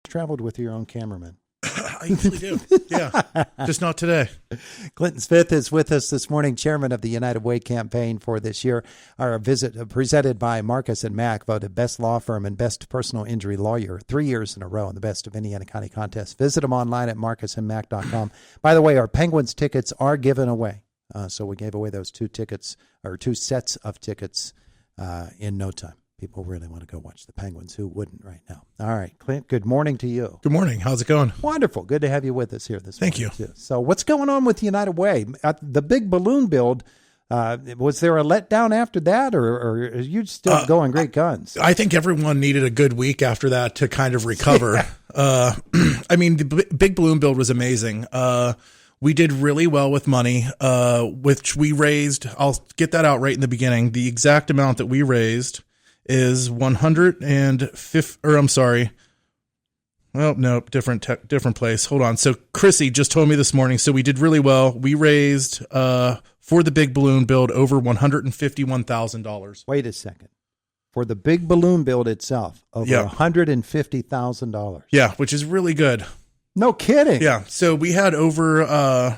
Traveled with your own cameraman. I usually do. Yeah. Just not today. Clinton Smith is with us this morning, chairman of the United Way campaign for this year. Our visit presented by Marcus & Mack, voted best law firm and best personal injury lawyer 3 years in a row in the Best of Indiana County contest. Visit them online at marcusandmack.com. By the way, our Penguins tickets are given away. So we gave away those two sets of tickets in no time. People really want to go watch the Penguins. Who wouldn't right now? All right, Clint, good morning to you. Good morning. How's it going? Wonderful. Good to have you with us here this morning. Thank you. Too. So what's going on with United Way? The big balloon build, was there a letdown after that, or are you still going great guns? I think everyone needed a good week after that to kind of recover. Yeah. I mean, the big balloon build was amazing. We did really well with money, which we raised. I'll get that out right in the beginning. The exact amount that we raised is different place. Hold on. So Chrissy just told me this morning. So we did really well. We raised, for the big balloon build, over $151,000. Wait a second. For the big balloon build itself, over $150,000. Yeah, which is really good. No kidding. Yeah. So we had over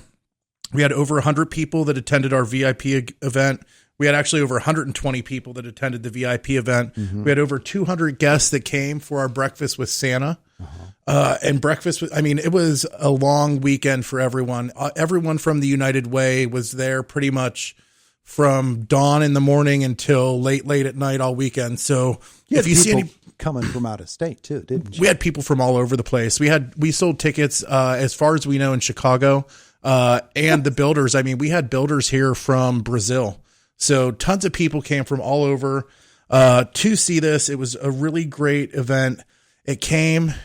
100 people that attended our VIP event. We had actually over 120 people that attended the VIP event. Mm-hmm. We had over 200 guests that came for our breakfast with Santa. Uh-huh. And breakfast, it was a long weekend for everyone. Everyone from the United Way was there pretty much from dawn in the morning until late at night all weekend. So if you see any coming from out of state too, didn't you? We had people from all over the place. We sold tickets as far as we know in Chicago, and the builders. I mean, we had builders here from Brazil. So tons of people came from all over to see this. It was a really great event. It came,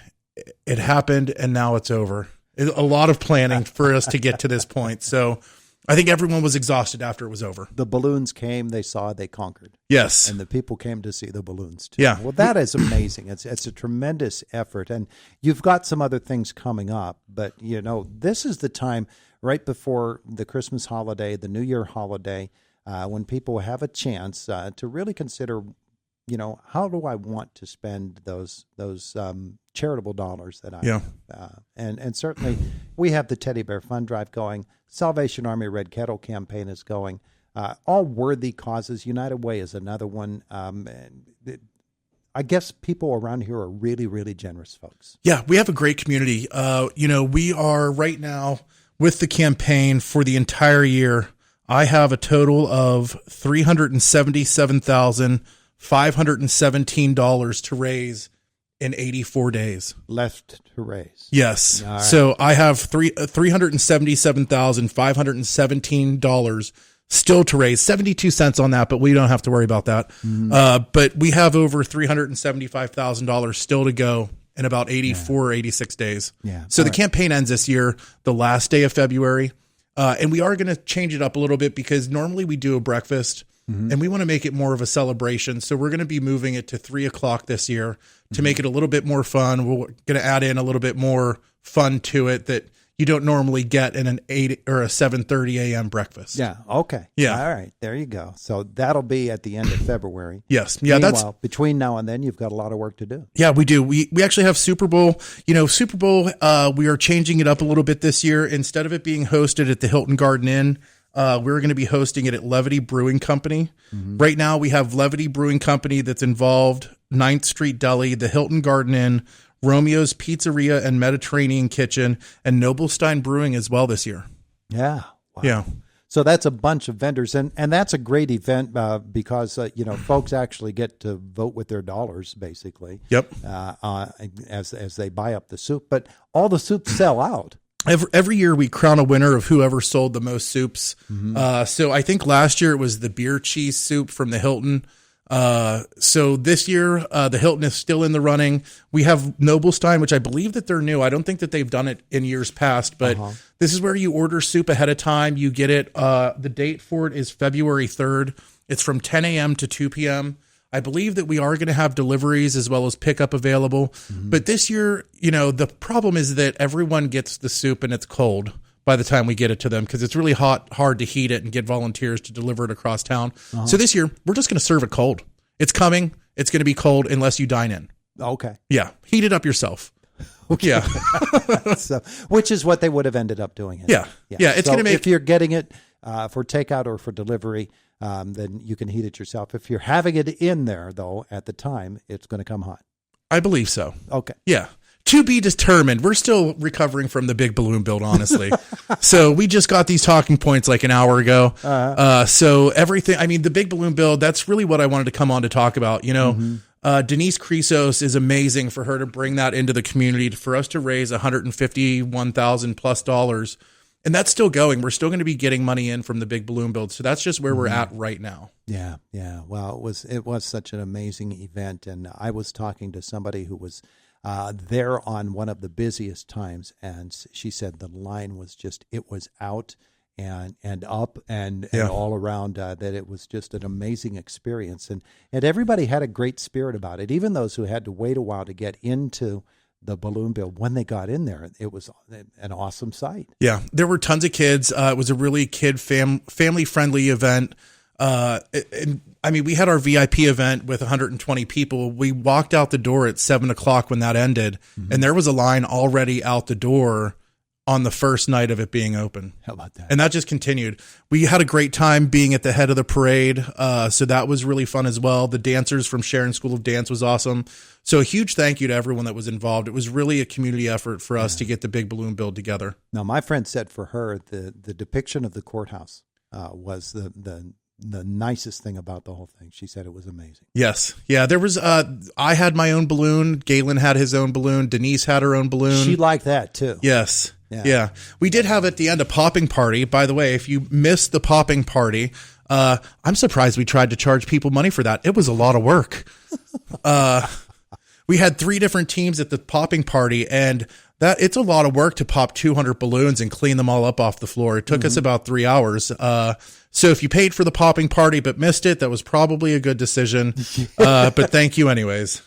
it happened, and now it's over. A lot of planning for us to get to this point. So I think everyone was exhausted after it was over. The balloons came, they saw, they conquered. Yes. And the people came to see the balloons too. Yeah. Well, that is amazing. It's a tremendous effort. And you've got some other things coming up, but this is the time right before the Christmas holiday, the New Year holiday, when people have a chance to really consider, how do I want to spend those charitable dollars that I have? And certainly we have the Teddy Bear Fund Drive going. Salvation Army Red Kettle campaign is going. All worthy causes. United Way is another one. I guess people around here are really, really generous folks. Yeah, we have a great community. We are right now with the campaign for the entire year. I have a total of $377,517 to raise in 84 days. Left to raise. Yes. Right. So I have $377,517 still to raise. 72 cents on that, but we don't have to worry about that. Mm-hmm. But we have over $375,000 still to go in about 84 or 86 days. Yeah. So the campaign ends this year, the last day of February. And we are going to change it up a little bit because normally we do a breakfast and we want to make it more of a celebration. So we're going to be moving it to 3:00 this year to make it a little bit more fun. We're going to add in a little bit more fun to it that you don't normally get in an 8 or a 7:30 a.m. breakfast. Yeah. Okay. Yeah. All right. There you go. So that'll be at the end of February. Yes. Yeah. Meanwhile, between now and then, you've got a lot of work to do. Yeah, we do. We actually have Super Bowl. Super Bowl, we are changing it up a little bit this year. Instead of it being hosted at the Hilton Garden Inn, we're going to be hosting it at Levity Brewing Company. Mm-hmm. Right now, we have Levity Brewing Company that's involved, 9th Street Deli, the Hilton Garden Inn, Romeo's Pizzeria and Mediterranean Kitchen, and Noblestein Brewing as well this year. Yeah. Wow. Yeah. So that's a bunch of vendors, and that's a great event because folks actually get to vote with their dollars, basically. Yep. As they buy up the soup, but all the soups sell out. Every year we crown a winner of whoever sold the most soups. Mm-hmm. So I think last year it was the beer cheese soup from the Hilton. So this year, the Hilton is still in the running. We have Noblestein, which I believe that they're new. I don't think that they've done it in years past, but this is where you order soup ahead of time. You get it. The date for it is February 3rd. It's from 10 a.m. to 2 p.m. I believe that we are going to have deliveries as well as pickup available. Mm-hmm. But this year, the problem is that everyone gets the soup and it's cold by the time we get it to them because it's really hard to heat it and get volunteers to deliver it across town. So this year, we're just going to serve it cold. It's coming. It's going to be cold unless you dine in. Okay. Yeah. Heat it up yourself. Yeah. So, which is what they would have ended up doing. Yeah. Yeah. It's So going to make, if you're getting it for takeout or for delivery, then you can heat it yourself. If you're having it in there, though, at the time, it's going to come hot. I believe so. Okay. Yeah. To be determined. We're still recovering from the big balloon build, honestly. So we just got these talking points like an hour ago. So everything, I mean, the big balloon build, that's really what I wanted to come on to talk about. You know, Denise Crisos is amazing for her to bring that into the community, for us to raise $151,000 plus dollars. And that's still going. We're still going to be getting money in from the big balloon build. So that's just where we're at right now. Yeah. Yeah. Well, it was such an amazing event. And I was talking to somebody who was there on one of the busiest times, and she said the line was just, it was out and up and all around, that it was just an amazing experience, and everybody had a great spirit about it, even those who had to wait a while to get into the balloon build. When they got in there, it was an awesome sight. Yeah, there were tons of kids. It was a really family friendly event. And I mean, we had our VIP event with 120 people. We walked out the door at 7:00 when that ended, and there was a line already out the door on the first night of it being open. How about that? And that just continued. We had a great time being at the head of the parade. So that was really fun as well. The dancers from Sharon School of Dance was awesome. So a huge thank you to everyone that was involved. It was really a community effort for us to get the big balloon build together. Now, my friend said for her, the depiction of the courthouse was the nicest thing about the whole thing. She said it was amazing. Yes. Yeah. There was, I had my own balloon. Galen had his own balloon. Denise had her own balloon. She liked that too. Yes. Yeah. We did have at the end a popping party. By the way, if you missed the popping party, I'm surprised we tried to charge people money for that. It was a lot of work. We had 3 different teams at the popping party, and it's a lot of work to pop 200 balloons and clean them all up off the floor. It took us about 3 hours. So if you paid for the popping party but missed it, that was probably a good decision. But thank you anyways.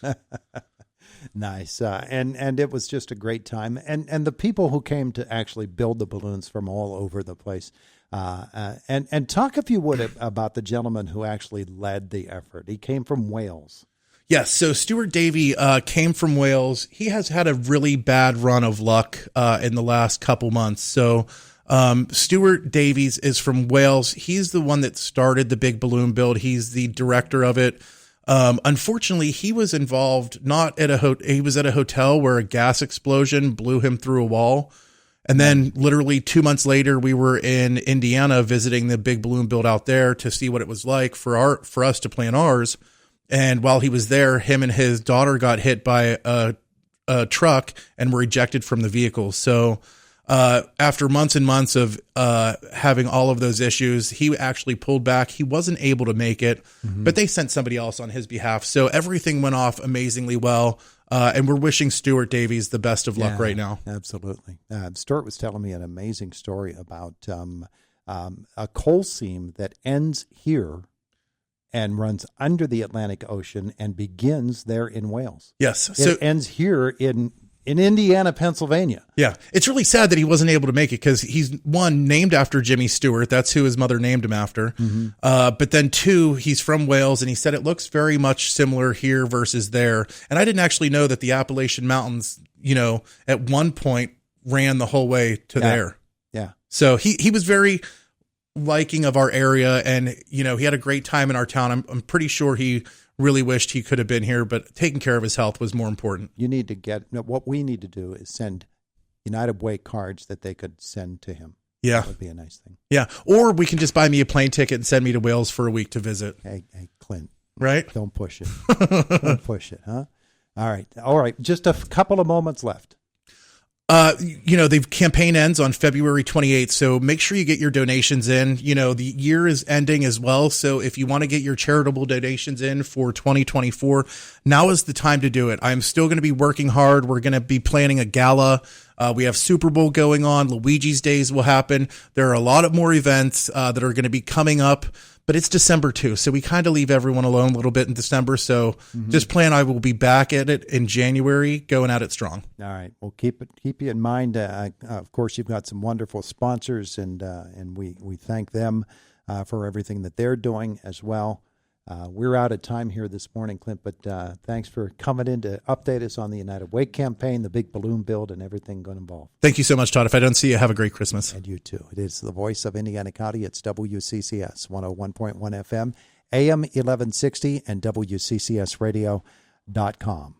Nice. And it was just a great time. And the people who came to actually build the balloons from all over the place. And talk, if you would, about the gentleman who actually led the effort. He came from Wales. Yes. So Stuart Davey came from Wales. He has had a really bad run of luck in the last couple months. So Stuart Davies is from Wales. He's the one that started the big balloon build. He's the director of it. Unfortunately, he was involved not at he was at a hotel where a gas explosion blew him through a wall. And then literally 2 months later, we were in Indiana visiting the big balloon build out there to see what it was like for us to plan ours. And while he was there, him and his daughter got hit by a truck and were ejected from the vehicle. So after months and months of having all of those issues, he actually pulled back. He wasn't able to make it, but they sent somebody else on his behalf. So everything went off amazingly well. And we're wishing Stuart Davies the best of luck right now. Absolutely. Stuart was telling me an amazing story about a coal seam that ends here and runs under the Atlantic Ocean and begins there in Wales. Yes. So it ends here in Indiana, Pennsylvania. Yeah. It's really sad that he wasn't able to make it because he's, one, named after Jimmy Stewart. That's who his mother named him after. But then 2, he's from Wales, and he said it looks very much similar here versus there. And I didn't actually know that the Appalachian Mountains, at one point ran the whole way to there. Yeah. So he was very liking of our area, and he had a great time in our town. I'm pretty sure he really wished he could have been here, but taking care of his health was more important. You need to what we need to do is send United Way cards that they could send to him. Yeah. That would be a nice thing. Yeah. Or we can just buy me a plane ticket and send me to Wales for a week to visit. Hey, Clint. Right? Don't push it. Don't push it, huh? All right. Just a couple of moments left. The campaign ends on February 28th, so make sure you get your donations in. The year is ending as well, so if you want to get your charitable donations in for 2024, now is the time to do it. I'm still going to be working hard. We're going to be planning a gala. We have Super Bowl going on. Luigi's Days will happen. There are a lot of more events that are going to be coming up. But it's December too, so we kind of leave everyone alone a little bit in December. So just plan I will be back at it in January, going at it strong. All right. Well, keep you in mind. Of course, you've got some wonderful sponsors, and we thank them for everything that they're doing as well. We're out of time here this morning, Clint, but thanks for coming in to update us on the United Way campaign, the big balloon build, and everything going involved. Thank you so much, Todd. If I don't see you, have a great Christmas. And you too. It is the voice of Indiana County. It's WCCS 101.1 FM, AM 1160, and WCCSradio.com.